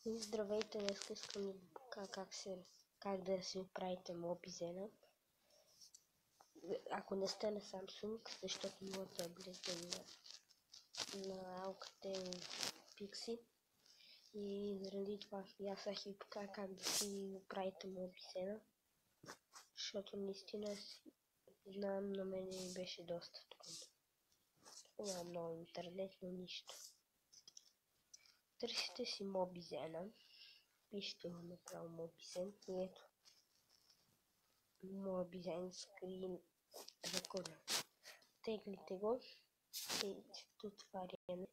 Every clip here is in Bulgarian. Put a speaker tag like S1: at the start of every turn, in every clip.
S1: И здравейте, днес искам да ви покажа как да си правите Mobizen. Ако не сте на Samsung, защото моята е близка на Alcatel Pixi. И заради това аз сега ще ви покажа как да си правите Mobizen. Защото наистина знам, на мен ми беше доста трудно. Няма много интернет, но нищо. Търсите си Mobizen. Пишете го направо Mobizen и ето Mobizen Screen Recorder. Теглите го и отваряне.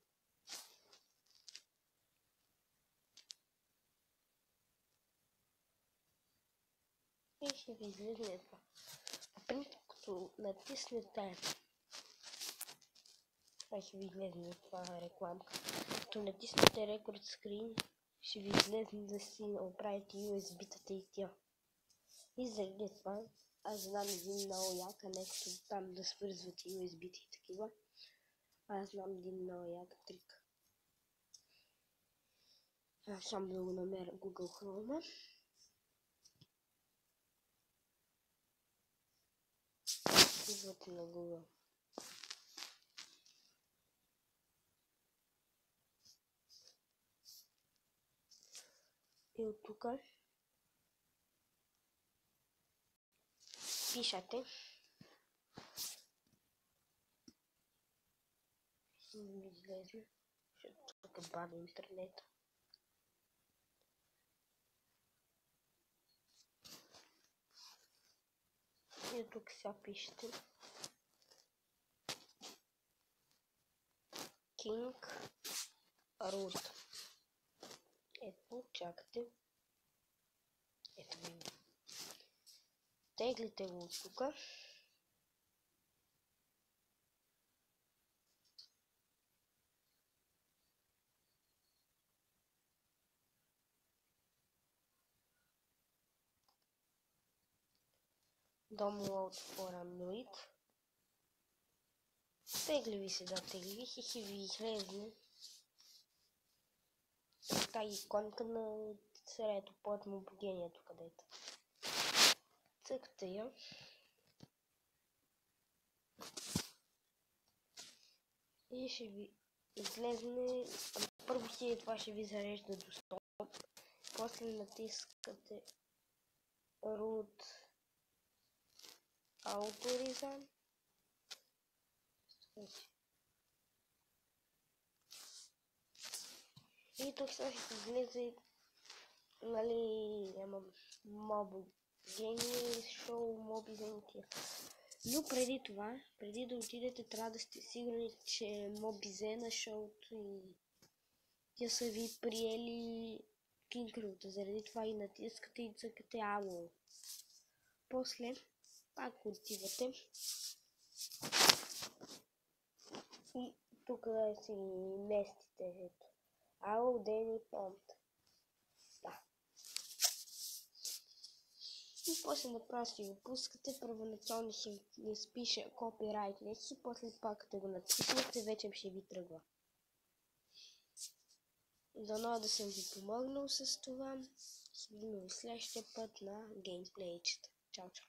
S1: И ще ви излезе това. По принцип, като натиснете, ще ви излезе това рекламка. Като натиснете Record Screen, ще ви излезе да си оправите USB-тата и тя. И заради това, аз знам един много як, а не като там да свързвате USB-та и такива. Аз знам един много як трик. Само да го намеря Google Chrome. Идвате на Google. И от тук пишете. Ще ми излезе, защото тук е бавно интернет. И тук сега пишете King Root. Ето, чакате. Ето ви. Теглите го от тук. Download for Android. Тегли ви се, да, тегли ви и ще ви излезне тази иконка на средето под мобогението, където. Цъкате я. И ще ви излезне, първо това ще ви зарежда до стоп, после натискате Root Autorizen. И тук сега ще излезе, нали, Mobizen шоу, Mobizen тия. Но преди това, преди да отидете, трябва да сте сигурни, че Mobizen шоуто и тя са ви приели King Root. Заради това и натискате и цъкате Ало. После пак отивате и тук да си местите, ето. Ало, Дени, Понт. Да. И после направо си го пускате, първоначално ще ви спише Copyright нещо, после пак като го натиснете, вече ще ви тръгва. Дано да съм ви помогнал с това. Ще видим следващия път на геймплейчета. Чао, чао.